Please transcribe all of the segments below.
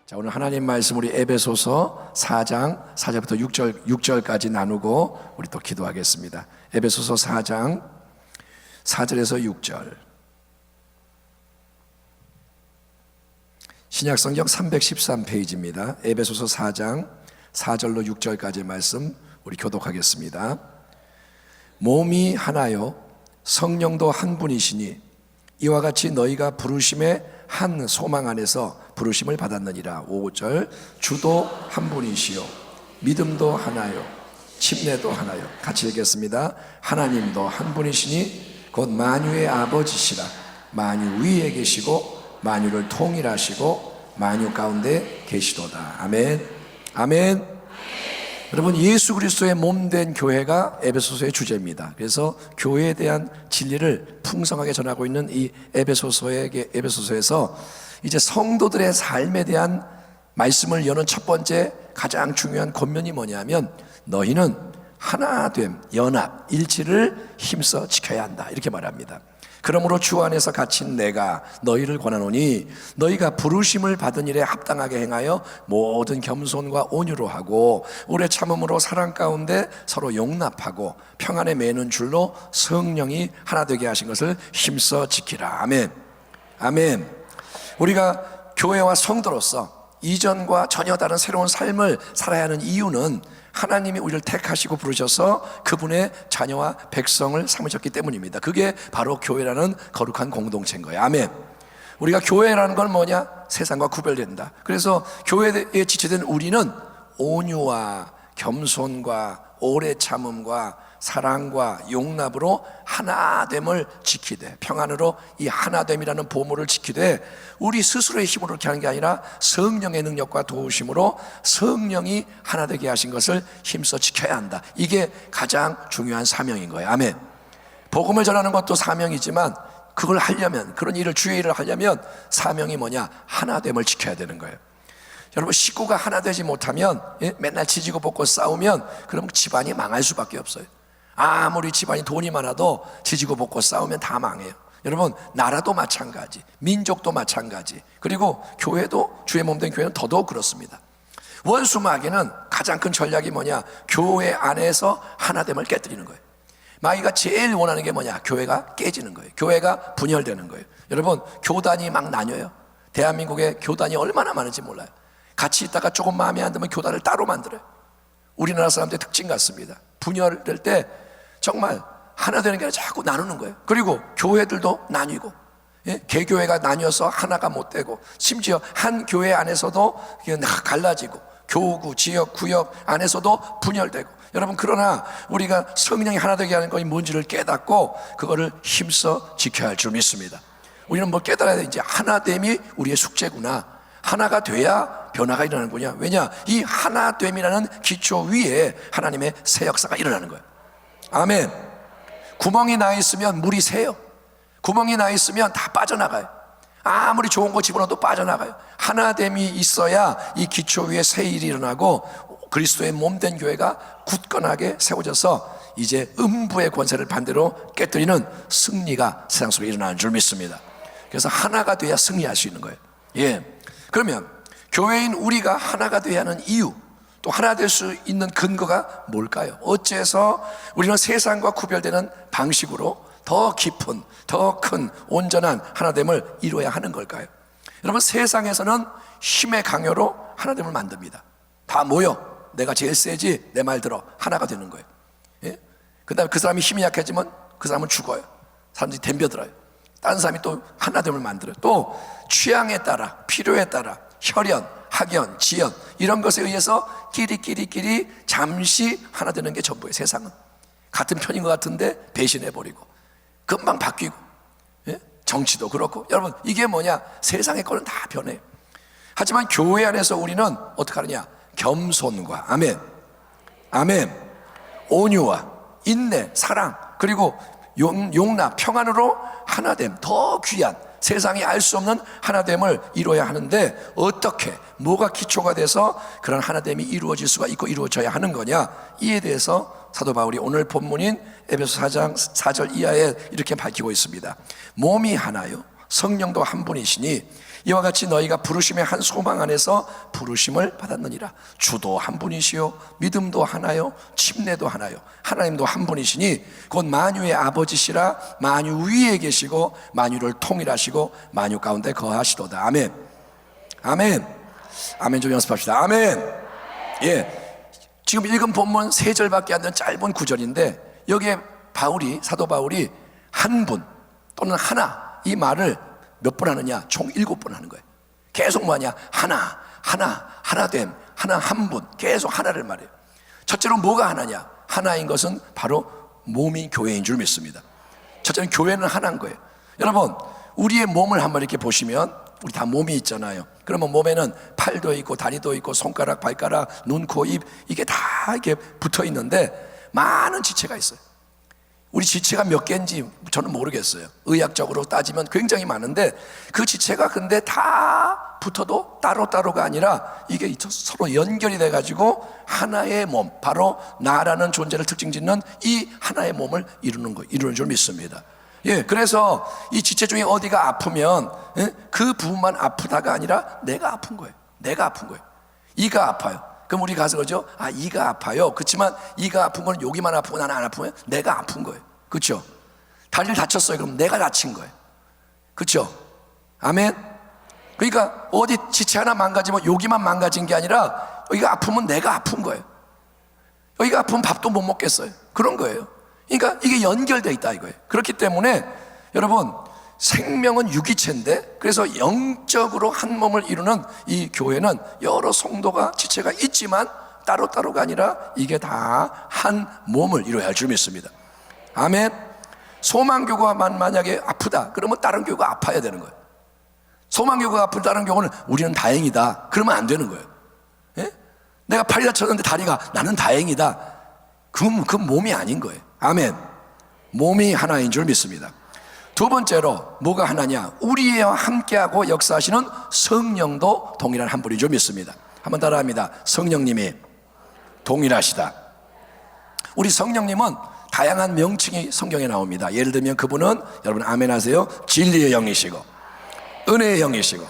자, 오늘 하나님 말씀 우리 에베소서 4장 4절부터 6절까지 나누고 우리 또 기도하겠습니다. 에베소서 4장 4절에서 6절. 신약성경 313페이지입니다. 에베소서 4장 4절로 6절까지의 말씀 우리 교독하겠습니다. 몸이 하나요 성령도 한 분이시니 이와 같이 너희가 부르심의 한 소망 안에서 부르심을 받았느니라. 5절. 주도 한 분이시요 믿음도 하나요 침례도 하나요. 같이 읽겠습니다. 하나님도 한 분이시니 곧 만유의 아버지시라. 만유 위에 계시고 만유를 통일하시고 만유 가운데 계시도다. 아멘. 아멘. 여러분, 예수 그리스도의 몸된 교회가 에베소서의 주제입니다. 그래서 교회에 대한 진리를 풍성하게 전하고 있는 이 에베소서에서 이제 성도들의 삶에 대한 말씀을 여는 첫 번째 가장 중요한 권면이 뭐냐면 너희는 하나됨, 연합, 일치를 힘써 지켜야 한다, 이렇게 말합니다. 그러므로 주 안에서 갇힌 내가 너희를 권하노니 너희가 부르심을 받은 일에 합당하게 행하여 모든 겸손과 온유로 하고 오래 참음으로 사랑 가운데 서로 용납하고 평안에 매는 줄로 성령이 하나 되게 하신 것을 힘써 지키라. 아멘. 아멘. 우리가 교회와 성도로서 이전과 전혀 다른 새로운 삶을 살아야 하는 이유는 하나님이 우리를 택하시고 부르셔서 그분의 자녀와 백성을 삼으셨기 때문입니다. 그게 바로 교회라는 거룩한 공동체인 거예요. 아멘. 우리가 교회라는 건 뭐냐? 세상과 구별된다. 그래서 교회에 지체된 우리는 온유와 겸손과 오래 참음과 사랑과 용납으로 하나됨을 지키되, 평안으로 이 하나됨이라는 보물을 지키되 우리 스스로의 힘으로 이렇게 하는 게 아니라 성령의 능력과 도우심으로 성령이 하나 되게 하신 것을 힘써 지켜야 한다. 이게 가장 중요한 사명인 거예요. 아멘. 복음을 전하는 것도 사명이지만 그걸 하려면, 그런 일을, 주의 일을 하려면 사명이 뭐냐? 하나됨을 지켜야 되는 거예요. 여러분, 식구가 하나 되지 못하면, 맨날 지지고 볶고 싸우면 그럼 집안이 망할 수밖에 없어요. 아무리 집안이 돈이 많아도 지지고 볶고 싸우면 다 망해요. 여러분, 나라도 마찬가지, 민족도 마찬가지, 그리고 교회도, 주의 몸된 교회는 더더욱 그렇습니다. 원수 마귀는 가장 큰 전략이 뭐냐? 교회 안에서 하나됨을 깨뜨리는 거예요. 마귀가 제일 원하는 게 뭐냐? 교회가 깨지는 거예요. 교회가 분열되는 거예요. 여러분, 교단이 막 나뉘어요. 대한민국에 교단이 얼마나 많은지 몰라요. 같이 있다가 조금 마음에 안 들면 교단을 따로 만들어요. 우리나라 사람들의 특징 같습니다. 분열될 때 정말 하나 되는 게 아니라 자꾸 나누는 거예요. 그리고 교회들도 나뉘고, 개교회가 나뉘어서 하나가 못 되고, 심지어 한 교회 안에서도 갈라지고, 교구, 지역, 구역 안에서도 분열되고. 여러분, 그러나 우리가 성령이 하나 되게 하는 것이 뭔지를 깨닫고 그거를 힘써 지켜야 할 줄 믿습니다. 우리는 뭐 깨달아야 돼. 이제 하나됨이 우리의 숙제구나. 하나가 돼야 변화가 일어나는군요. 왜냐? 이 하나됨이라는 기초 위에 하나님의 새 역사가 일어나는 거예요. 아멘. 구멍이 나 있으면 물이 새요. 구멍이 나 있으면 다 빠져나가요. 아무리 좋은 거 집어넣어도 빠져나가요. 하나됨이 있어야 이 기초 위에 새 일이 일어나고 그리스도의 몸된 교회가 굳건하게 세워져서 이제 음부의 권세를 반대로 깨뜨리는 승리가 세상 속에 일어나는 줄 믿습니다. 그래서 하나가 돼야 승리할 수 있는 거예요. 예. 그러면 교회인 우리가 하나가 돼야 하는 이유, 또 하나 될 수 있는 근거가 뭘까요? 어째서 우리는 세상과 구별되는 방식으로 더 깊은, 더 큰 온전한 하나됨을 이루어야 하는 걸까요? 여러분, 세상에서는 힘의 강요로 하나됨을 만듭니다. 다 모여, 내가 제일 세지, 내 말 들어, 하나가 되는 거예요. 예? 그 다음에 그 사람이 힘이 약해지면 그 사람은 죽어요. 사람들이 덤벼들어요. 다른 사람이 또 하나됨을 만들어요. 또 취향에 따라, 필요에 따라 혈연, 학연, 지연 이런 것에 의해서 끼리 잠시 하나 되는 게 전부예요. 세상은 같은 편인 것 같은데 배신해버리고 금방 바뀌고, 정치도 그렇고. 여러분, 이게 뭐냐? 세상의 거는 다 변해요. 하지만 교회 안에서 우리는 어떻게 하느냐? 겸손과, 아멘, 아멘, 온유와 인내, 사랑, 그리고 용납, 평안으로 하나됨, 더 귀한, 세상이 알 수 없는 하나됨을 이루어야 하는데 어떻게, 뭐가 기초가 돼서 그런 하나됨이 이루어질 수가 있고 이루어져야 하는 거냐? 이에 대해서 사도 바울이 오늘 본문인 에베소 4장 4절 이하에 이렇게 밝히고 있습니다. 몸이 하나요 성령도 한 분이시니 이와 같이 너희가 부르심의 한 소망 안에서 부르심을 받았느니라. 주도 한 분이시요 믿음도 하나요 침례도 하나요. 하나님도 한 분이시니 곧 만유의 아버지시라. 만유 위에 계시고 만유를 통일하시고 만유 가운데 거하시도다. 아멘. 아멘. 아멘. 좀 연습합시다. 아멘. 예, 지금 읽은 본문 3절밖에 안 되는 짧은 구절인데 여기에 사도 바울이 한 분 또는 하나, 이 말을 몇 번 하느냐? 총 7번 하는 거예요. 계속 뭐하냐? 하나됨, 한 분, 계속 하나를 말해요. 첫째로 뭐가 하나냐? 하나인 것은 바로 몸이 교회인 줄 믿습니다. 첫째는 교회는 하나인 거예요. 여러분, 우리의 몸을 한번 이렇게 보시면 우리 다 몸이 있잖아요. 그러면 몸에는 팔도 있고 다리도 있고 손가락, 발가락, 눈, 코, 입, 이게 다 이렇게 붙어 있는데 많은 지체가 있어요. 우리 지체가 몇 개인지 저는 모르겠어요. 의학적으로 따지면 굉장히 많은데 그 지체가 근데 다 붙어도 따로따로가 아니라 이게 서로 연결이 돼가지고 하나의 몸, 바로 나라는 존재를 특징 짓는 이 하나의 몸을 이루는 줄 믿습니다. 예, 그래서 이 지체 중에 어디가 아프면 그 부분만 아프다가 아니라 내가 아픈 거예요. 내가 아픈 거예요. 이가 아파요. 그럼 우리 가서 그러죠? 아, 이가 아파요. 그렇지만 이가 아픈 건 여기만 아프고 나는 안 아프면 내가 아픈 거예요. 그렇죠? 다리를 다쳤어요. 그럼 내가 다친 거예요. 그렇죠? 아멘. 그러니까 어디 지체 하나 망가지면 여기만 망가진 게 아니라 여기가 아프면 내가 아픈 거예요. 여기가 아프면 밥도 못 먹겠어요. 그런 거예요. 그러니까 이게 연결되어 있다 이거예요. 그렇기 때문에 여러분, 생명은 유기체인데, 그래서 영적으로 한 몸을 이루는 이 교회는 여러 성도가 지체가 있지만 따로따로가 아니라 이게 다 한 몸을 이루어야 할 줄 믿습니다. 아멘. 소망교가 만약에 아프다 그러면 다른 교가 아파야 되는 거예요. 소망교가 아픈 다른 교는 우리는 다행이다 그러면 안 되는 거예요. 예? 내가 팔이 다쳤는데 다리가 나는 다행이다, 그 몸이 아닌 거예요. 아멘. 몸이 하나인 줄 믿습니다. 두 번째로 뭐가 하나냐? 우리와 함께하고 역사하시는 성령도 동일한 한 분인 줄 믿습니다. 한번 따라합니다. 성령님이 동일하시다. 우리 성령님은 다양한 명칭이 성경에 나옵니다. 예를 들면 그분은, 여러분 아멘 하세요, 진리의 영이시고 은혜의 영이시고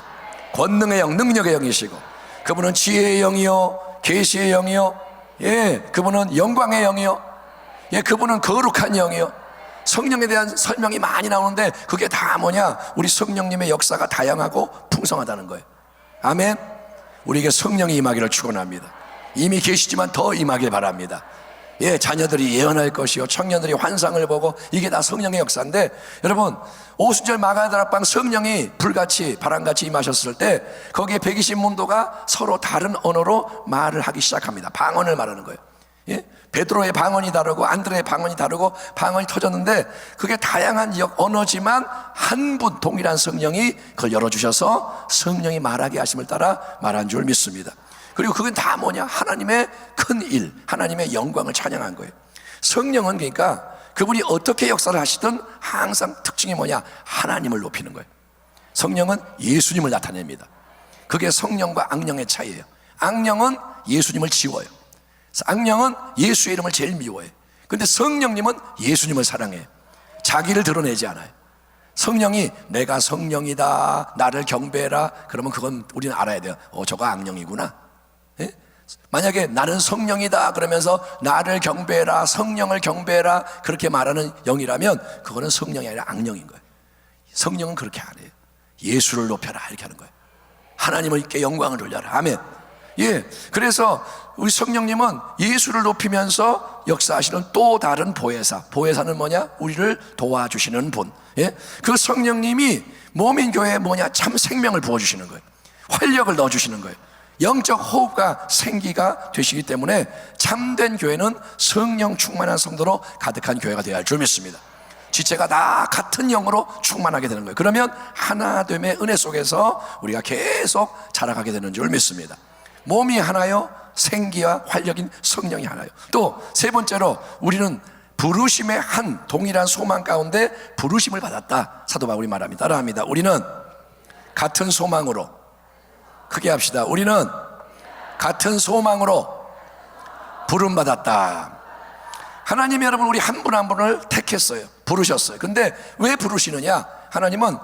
권능의 영, 능력의 영이시고, 그분은 지혜의 영이요 계시의 영이요, 예, 그분은 영광의 영이요, 예, 그분은 거룩한 영이요. 성령에 대한 설명이 많이 나오는데 그게 다 뭐냐? 우리 성령님의 역사가 다양하고 풍성하다는 거예요. 아멘. 우리에게 성령이 임하기를 축원합니다. 이미 계시지만 더 임하길 바랍니다. 예, 자녀들이 예언할 것이요, 청년들이 환상을 보고, 이게 다 성령의 역사인데, 여러분 오순절 마가다락방 성령이 불같이 바람같이 임하셨을 때 거기에 120문도가 서로 다른 언어로 말을 하기 시작합니다. 방언을 말하는 거예요. 예? 베드로의 방언이 다르고 안드레의 방언이 다르고 방언이 터졌는데 그게 다양한 언어지만 한 분 동일한 성령이 그걸 열어주셔서 성령이 말하게 하심을 따라 말한 줄 믿습니다. 그리고 그건 다 뭐냐? 하나님의 큰 일, 하나님의 영광을 찬양한 거예요. 성령은 그러니까 그분이 어떻게 역사를 하시든 항상 특징이 뭐냐? 하나님을 높이는 거예요. 성령은 예수님을 나타냅니다. 그게 성령과 악령의 차이예요. 악령은 예수님을 지워요. 악령은 예수의 이름을 제일 미워해요. 근데 성령님은 예수님을 사랑해요. 자기를 드러내지 않아요. 성령이 내가 성령이다, 나를 경배해라, 그러면 그건 우리는 알아야 돼요. 저거 악령이구나. 예? 만약에 나는 성령이다 그러면서 나를 경배해라, 성령을 경배해라 그렇게 말하는 영이라면 그거는 성령이 아니라 악령인 거예요. 성령은 그렇게 안 해요. 예수를 높여라 이렇게 하는 거예요. 하나님께 영광을 돌려라. 아멘. 예, 그래서 우리 성령님은 예수를 높이면서 역사하시는 또 다른 보혜사. 보혜사는 뭐냐? 우리를 도와주시는 분. 예, 그 성령님이 몸인 교회에 뭐냐? 참 생명을 부어주시는 거예요. 활력을 넣어주시는 거예요. 영적 호흡과 생기가 되시기 때문에 참된 교회는 성령 충만한 성도로 가득한 교회가 되어야 할 줄 믿습니다. 지체가 다 같은 영으로 충만하게 되는 거예요. 그러면 하나됨의 은혜 속에서 우리가 계속 자라가게 되는 줄 믿습니다. 몸이 하나요, 생기와 활력인 성령이 하나요. 또 세 번째로 우리는 부르심의 한 동일한 소망 가운데 부르심을 받았다. 사도 바울이 말합니다. 따라합니다. 우리는 같은 소망으로, 크게 합시다. 우리는 같은 소망으로 부름받았다. 하나님이 여러분 우리 한 분 한 분을 택했어요. 부르셨어요. 근데 왜 부르시느냐? 하나님은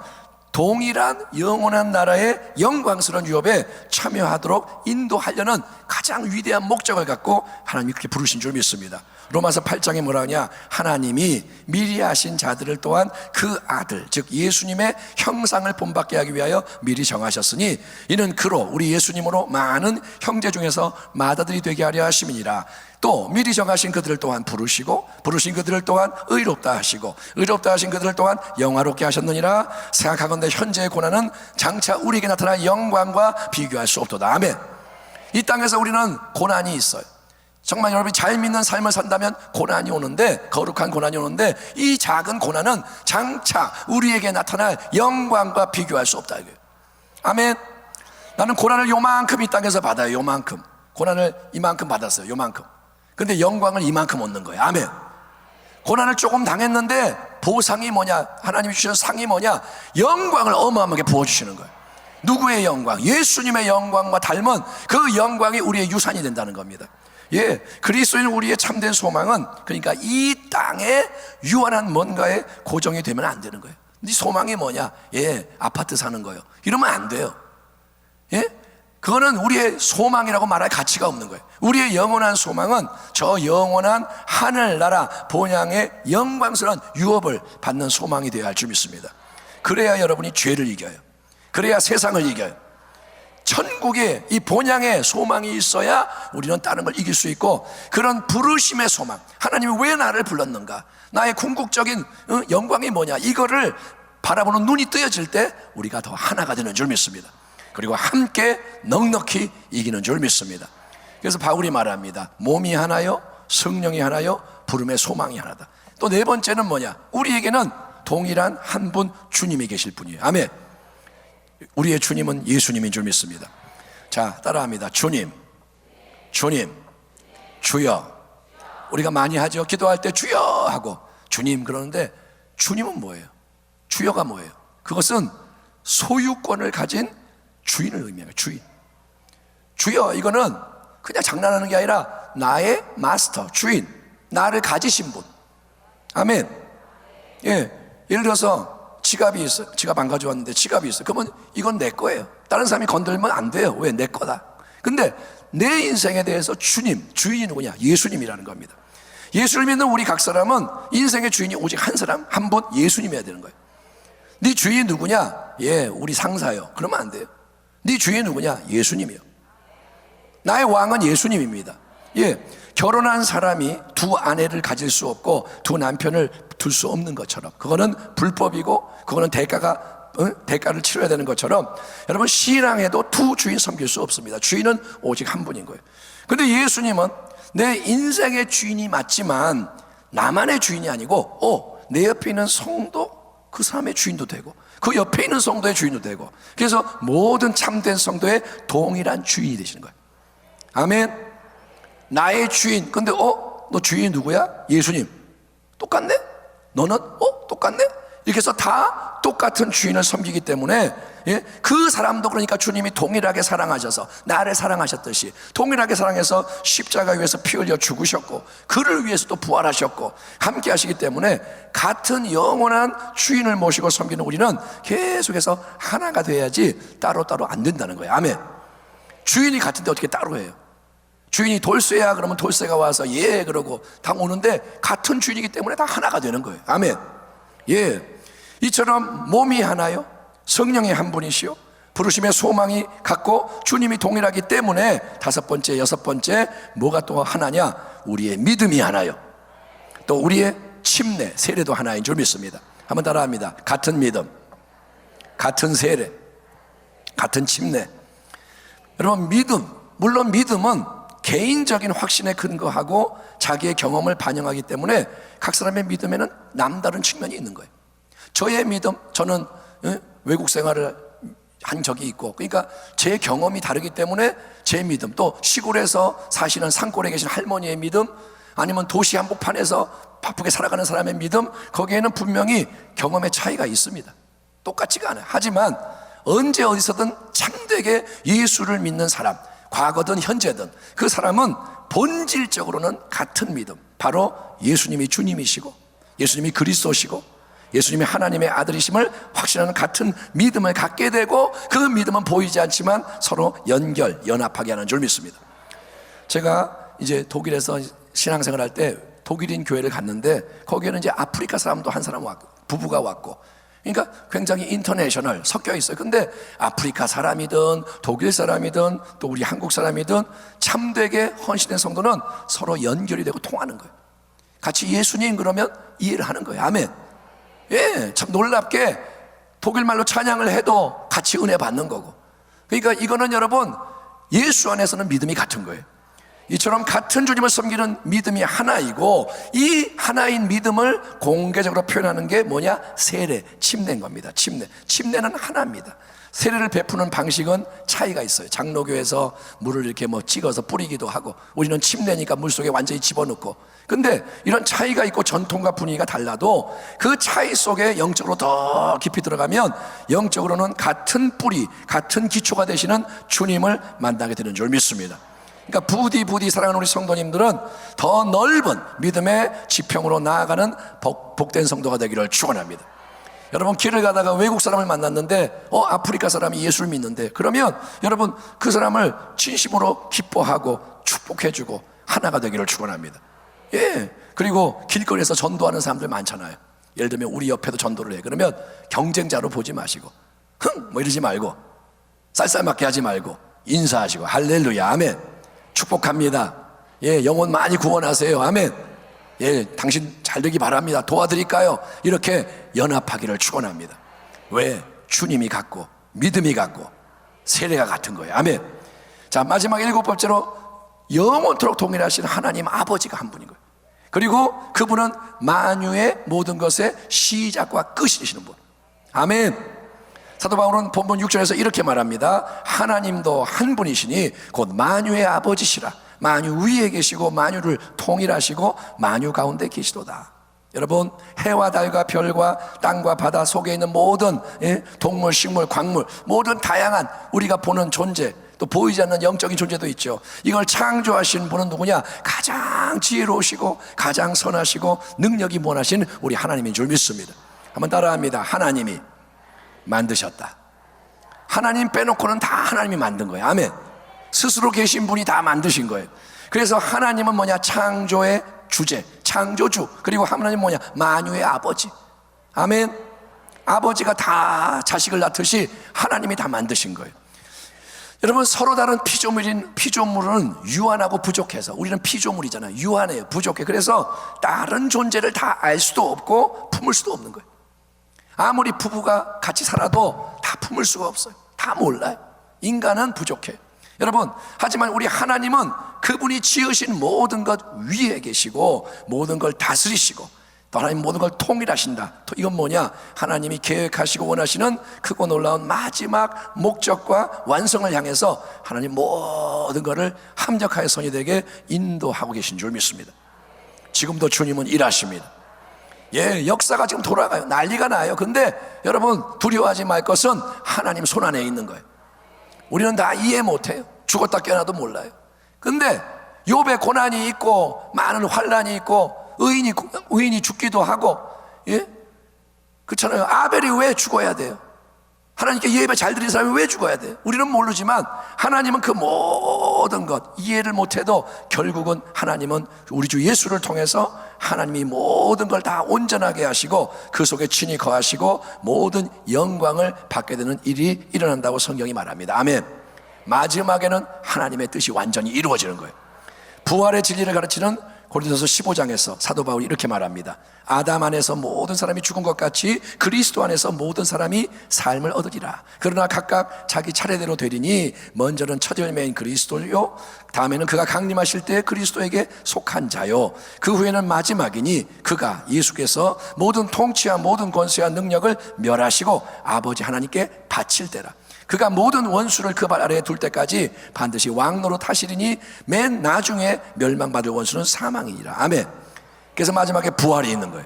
동일한 영원한 나라의 영광스러운 유업에 참여하도록 인도하려는 가장 위대한 목적을 갖고 하나님이 그렇게 부르신 줄 믿습니다. 로마서 8장에 뭐라 하냐, 하나님이 미리 하신 자들을 또한 그 아들 즉 예수님의 형상을 본받게 하기 위하여 미리 정하셨으니 이는 그로 우리 예수님으로 많은 형제 중에서 맏아들이 되게 하려 하심이니라. 또 미리 정하신 그들을 또한 부르시고 부르신 그들을 또한 의롭다 하시고 의롭다 하신 그들을 또한 영화롭게 하셨느니라. 생각하건대 현재의 고난은 장차 우리에게 나타날 영광과 비교할 수 없도다. 아멘. 이 땅에서 우리는 고난이 있어요. 정말 여러분이 잘 믿는 삶을 산다면 고난이 오는데, 거룩한 고난이 오는데, 이 작은 고난은 장차 우리에게 나타날 영광과 비교할 수 없다 이거예요. 아멘. 나는 고난을 요만큼 이 땅에서 받아요. 요만큼. 고난을 이만큼 받았어요. 요만큼. 근데 영광을 이만큼 얻는 거예요. 아멘. 고난을 조금 당했는데 보상이 뭐냐, 하나님이 주신 상이 뭐냐, 영광을 어마어마하게 부어주시는 거예요. 누구의 영광? 예수님의 영광과 닮은 그 영광이 우리의 유산이 된다는 겁니다. 예, 그리스도인 우리의 참된 소망은 그러니까 이 땅에 유한한 뭔가에 고정이 되면 안 되는 거예요. 네 소망이 뭐냐? 예, 아파트 사는 거예요. 이러면 안 돼요. 예? 그거는 우리의 소망이라고 말할 가치가 없는 거예요. 우리의 영원한 소망은 저 영원한 하늘나라 본향의 영광스러운 유업을 받는 소망이 되어야 할 줄 믿습니다. 그래야 여러분이 죄를 이겨요. 그래야 세상을 이겨요. 천국에 이 본향의 소망이 있어야 우리는 다른 걸 이길 수 있고, 그런 부르심의 소망, 하나님이 왜 나를 불렀는가, 나의 궁극적인 영광이 뭐냐, 이거를 바라보는 눈이 뜨여질 때 우리가 더 하나가 되는 줄 믿습니다. 그리고 함께 넉넉히 이기는 줄 믿습니다. 그래서 바울이 말합니다. 몸이 하나요, 성령이 하나요, 부름의 소망이 하나다. 또 네 번째는 뭐냐, 우리에게는 동일한 한 분 주님이 계실 분이에요. 아멘. 우리의 주님은 예수님인 줄 믿습니다. 자, 따라합니다. 주님, 주님, 주여. 우리가 많이 하죠. 기도할 때 주여 하고 주님 그러는데, 주님은 뭐예요? 주여가 뭐예요? 그것은 소유권을 가진 주인을 의미해요. 주인. 주여, 이거는 그냥 장난하는 게 아니라 나의 마스터, 주인, 나를 가지신 분. 아멘. 예, 예를 들어서 지갑이 있어요. 지갑 안 가져왔는데 지갑이 있어요. 그러면 이건 내 거예요. 다른 사람이 건들면 안 돼요. 왜? 내 거다. 근데 내 인생에 대해서 주님, 주인이 누구냐? 예수님이라는 겁니다. 예수를 믿는 우리 각 사람은 인생의 주인이 오직 한 사람, 한 분, 예수님이어야 되는 거예요. 네 주인 누구냐? 예, 우리 상사요. 그러면 안 돼요. 네 주인 누구냐? 예수님이요. 나의 왕은 예수님입니다. 예, 결혼한 사람이 두 아내를 가질 수 없고 두 남편을 둘 수 없는 것처럼, 그거는 불법이고 그거는 대가를 치러야 되는 것처럼, 여러분 신앙에도 두 주인 섬길 수 없습니다. 주인은 오직 한 분인 거예요. 근데 예수님은 내 인생의 주인이 맞지만 나만의 주인이 아니고 내 옆에 있는 성도, 그 사람의 주인도 되고 그 옆에 있는 성도의 주인도 되고, 그래서 모든 참된 성도의 동일한 주인이 되시는 거예요. 아멘. 나의 주인. 근데 너 주인이 누구야? 예수님. 똑같네? 너는? 똑같네? 이렇게 해서 다 똑같은 주인을 섬기기 때문에, 예? 그 사람도 그러니까 주님이 동일하게 사랑하셔서 나를 사랑하셨듯이 동일하게 사랑해서 십자가 위에서 피 흘려 죽으셨고 그를 위해서 또 부활하셨고 함께 하시기 때문에 같은 영원한 주인을 모시고 섬기는 우리는 계속해서 하나가 돼야지 따로따로 안 된다는 거예요. 아멘. 주인이 같은데 어떻게 따로 해요? 주인이 돌쇠야 그러면 돌쇠가 와서 예 그러고 다 오는데 같은 주인이기 때문에 다 하나가 되는 거예요. 아멘. 예, 이처럼 몸이 하나요, 성령이 한 분이시요, 부르심의 소망이 같고 주님이 동일하기 때문에 다섯 번째, 여섯 번째 뭐가 또 하나냐? 우리의 믿음이 하나요, 또 우리의 침례, 세례도 하나인 줄 믿습니다. 한번 따라합니다. 같은 믿음, 같은 세례, 같은 침례. 여러분, 믿음, 물론 믿음은 개인적인 확신에 근거하고 자기의 경험을 반영하기 때문에 각 사람의 믿음에는 남다른 측면이 있는 거예요. 저의 믿음, 저는 외국 생활을 한 적이 있고, 그러니까 제 경험이 다르기 때문에 제 믿음, 또 시골에서 사시는 산골에 계신 할머니의 믿음, 아니면 도시 한복판에서 바쁘게 살아가는 사람의 믿음, 거기에는 분명히 경험의 차이가 있습니다. 똑같지가 않아요. 하지만 언제 어디서든 참되게 예수를 믿는 사람, 과거든 현재든 그 사람은 본질적으로는 같은 믿음, 바로 예수님이 주님이시고 예수님이 그리스도시고 예수님이 하나님의 아들이심을 확신하는 같은 믿음을 갖게 되고, 그 믿음은 보이지 않지만 서로 연합하게 하는 줄 믿습니다. 제가 이제 독일에서 신앙생활 할 때 독일인 교회를 갔는데, 거기에는 이제 아프리카 사람도 한 사람 왔고, 부부가 왔고, 그러니까 굉장히 인터내셔널 섞여 있어요. 근데 아프리카 사람이든 독일 사람이든 또 우리 한국 사람이든 참되게 헌신된 성도는 서로 연결이 되고 통하는 거예요. 같이 예수님 그러면 이해를 하는 거예요. 아멘. 예, 참 놀랍게 독일말로 찬양을 해도 같이 은혜 받는 거고. 그러니까 이거는 여러분, 예수 안에서는 믿음이 같은 거예요. 이처럼 같은 주님을 섬기는 믿음이 하나이고, 이 하나인 믿음을 공개적으로 표현하는 게 뭐냐? 세례, 침례인 겁니다. 침례는 하나입니다. 세례를 베푸는 방식은 차이가 있어요. 장로교에서 물을 이렇게 찍어서 뿌리기도 하고, 우리는 침례니까 물속에 완전히 집어넣고. 근데 이런 차이가 있고 전통과 분위기가 달라도 그 차이 속에 영적으로 더 깊이 들어가면 영적으로는 같은 뿌리, 같은 기초가 되시는 주님을 만나게 되는 줄 믿습니다. 그러니까 부디 사랑하는 우리 성도님들은 더 넓은 믿음의 지평으로 나아가는 복된 성도가 되기를 축원합니다. 여러분, 길을 가다가 외국 사람을 만났는데 아프리카 사람이 예수를 믿는데, 그러면 여러분 그 사람을 진심으로 기뻐하고 축복해주고 하나가 되기를 축원합니다. 예. 그리고 길거리에서 전도하는 사람들 많잖아요. 예를 들면 우리 옆에도 전도를 해. 그러면 경쟁자로 보지 마시고 이러지 말고, 쌀쌀맞게 하지 말고 인사하시고 할렐루야, 아멘. 축복합니다. 예, 영혼 많이 구원하세요. 아멘. 예, 당신 잘 되기 바랍니다. 도와드릴까요? 이렇게 연합하기를 축원합니다. 왜? 주님이 같고 믿음이 같고 세례가 같은 거예요. 아멘. 자, 마지막 7번째로 영원토록 동일하신 하나님 아버지가 한 분인 거예요. 그리고 그분은 만유의 모든 것의 시작과 끝이 되시는 분. 아멘. 사도 바울은 본문 6절에서 이렇게 말합니다. 하나님도 한 분이시니 곧 만유의 아버지시라. 만유 위에 계시고 만유를 통일하시고 만유 가운데 계시도다. 여러분, 해와 달과 별과 땅과 바다 속에 있는 모든 동물, 식물, 광물, 모든 다양한 우리가 보는 존재, 또 보이지 않는 영적인 존재도 있죠. 이걸 창조하신 분은 누구냐? 가장 지혜로우시고 가장 선하시고 능력이 무한하신 우리 하나님인 줄 믿습니다. 한번 따라합니다. 하나님이 만드셨다. 하나님 빼놓고는 다 하나님이 만든 거예요. 아멘. 스스로 계신 분이 다 만드신 거예요. 그래서 하나님은 뭐냐? 창조의 주제, 창조주. 그리고 하나님은 뭐냐? 만유의 아버지. 아멘. 아버지가 다 자식을 낳듯이 하나님이 다 만드신 거예요. 여러분, 서로 다른 피조물은 유한하고 부족해서, 우리는 피조물이잖아요. 유한해요, 부족해. 그래서 다른 존재를 다 알 수도 없고 품을 수도 없는 거예요. 아무리 부부가 같이 살아도 다 품을 수가 없어요. 다 몰라요. 인간은 부족해요. 여러분, 하지만 우리 하나님은 그분이 지으신 모든 것 위에 계시고 모든 걸 다스리시고 또 하나님 모든 걸 통일하신다. 또 이건 뭐냐? 하나님이 계획하시고 원하시는 크고 놀라운 마지막 목적과 완성을 향해서 하나님 모든 것을 합력하여 선이 되게 인도하고 계신 줄 믿습니다. 지금도 주님은 일하십니다. 예, 역사가 지금 돌아가요. 난리가 나요. 근데 여러분, 두려워하지 말 것은 하나님 손 안에 있는 거예요. 우리는 다 이해 못해요. 죽었다 깨어나도 몰라요. 근데 욥의 고난이 있고 많은 환난이 있고 의인이 죽기도 하고, 예? 그렇잖아요. 아벨이 왜 죽어야 돼요? 하나님께 예배 잘 드린 사람이 왜 죽어야 돼요? 우리는 모르지만 하나님은 그 모든 것 이해를 못해도 결국은 하나님은 우리 주 예수를 통해서 하나님이 모든 걸 다 온전하게 하시고 그 속에 친히 거하시고 모든 영광을 받게 되는 일이 일어난다고 성경이 말합니다. 아멘. 마지막에는 하나님의 뜻이 완전히 이루어지는 거예요. 부활의 진리를 가르치는 고린도서 15장에서 사도 바울이 이렇게 말합니다. 아담 안에서 모든 사람이 죽은 것 같이 그리스도 안에서 모든 사람이 삶을 얻으리라. 그러나 각각 자기 차례대로 되리니 먼저는 첫 열매인 그리스도요, 다음에는 그가 강림하실 때 그리스도에게 속한 자요, 그 후에는 마지막이니 그가 예수께서 모든 통치와 모든 권세와 능력을 멸하시고 아버지 하나님께 바칠 때라. 그가 모든 원수를 그 발 아래에 둘 때까지 반드시 왕노릇 하시리니 맨 나중에 멸망받을 원수는 사망이니라. 아멘. 그래서 마지막에 부활이 있는 거예요.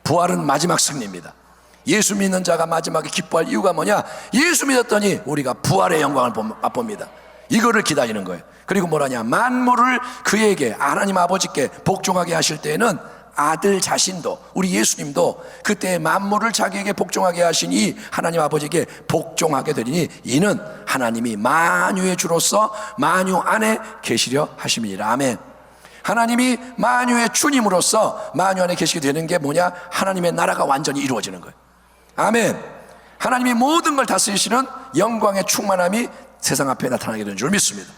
부활은 마지막 승리입니다. 예수 믿는 자가 마지막에 기뻐할 이유가 뭐냐? 예수 믿었더니 우리가 부활의 영광을 맛봅니다. 이거를 기다리는 거예요. 그리고 뭐라냐? 만물을 그에게, 하나님 아버지께 복종하게 하실 때에는 아들 자신도, 우리 예수님도 그때 만물을 자기에게 복종하게 하신 이 하나님 아버지에게 복종하게 되리니 이는 하나님이 만유의 주로서 만유 안에 계시려 하심이니라. 아멘. 하나님이 만유의 주님으로서 만유 안에 계시게 되는 게 뭐냐? 하나님의 나라가 완전히 이루어지는 거예요. 아멘. 하나님이 모든 걸 다스리시는 영광의 충만함이 세상 앞에 나타나게 되는 줄 믿습니다.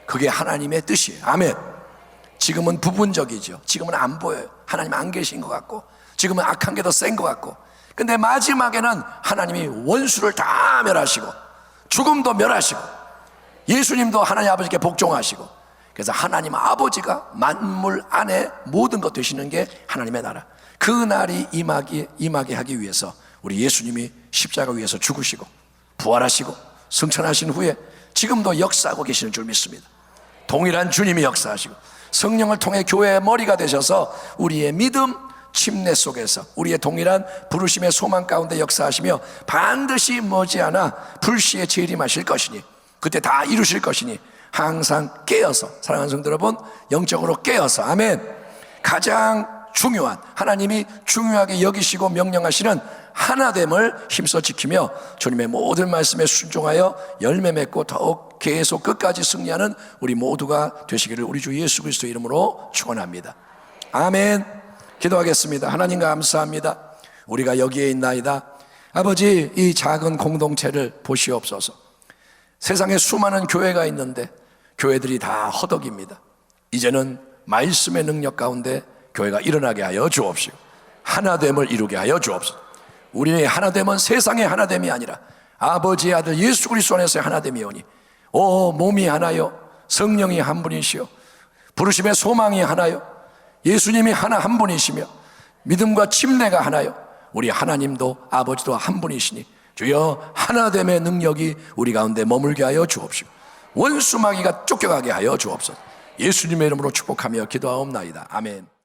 그게 하나님의 뜻이에요. 아멘. 지금은 부분적이죠. 지금은 안 보여요. 하나님 안 계신 것 같고, 지금은 악한 게 더 센 것 같고, 근데 마지막에는 하나님이 원수를 다 멸하시고 죽음도 멸하시고 예수님도 하나님 아버지께 복종하시고, 그래서 하나님 아버지가 만물 안에 모든 것 되시는 게 하나님의 나라. 그 날이 임하게 하기 위해서 우리 예수님이 십자가 위에서 죽으시고 부활하시고 승천하신 후에 지금도 역사하고 계시는 줄 믿습니다. 동일한 주님이 역사하시고 성령을 통해 교회의 머리가 되셔서 우리의 믿음 침례 속에서 우리의 동일한 부르심의 소망 가운데 역사하시며 반드시 머지않아 불시에 재림하실 것이니, 그때 다 이루실 것이니 항상 깨어서, 사랑하는 성도 여러분, 영적으로 깨어서, 아멘, 가장 중요한, 하나님이 중요하게 여기시고 명령하시는 하나됨을 힘써 지키며 주님의 모든 말씀에 순종하여 열매 맺고 더욱 계속 끝까지 승리하는 우리 모두가 되시기를 우리 주 예수 그리스도의 이름으로 축원합니다. 아멘. 기도하겠습니다. 하나님 감사합니다. 우리가 여기에 있나이다. 아버지, 이 작은 공동체를 보시옵소서. 세상에 수많은 교회가 있는데 교회들이 다 허덕입니다. 이제는 말씀의 능력 가운데 교회가 일어나게 하여 주옵시고 하나됨을 이루게 하여 주옵소서. 우리의 하나됨은 세상의 하나됨이 아니라 아버지의 아들 예수 그리스도 안에서의 하나됨이오니, 오 몸이 하나요, 성령이 한 분이시요, 부르심의 소망이 하나요, 예수님이 하나 한 분이시며 믿음과 침례가 하나요, 우리 하나님도 아버지도 한 분이시니 주여 하나됨의 능력이 우리 가운데 머물게 하여 주옵시고 원수 마귀가 쫓겨가게 하여 주옵소서. 예수님의 이름으로 축복하며 기도하옵나이다. 아멘.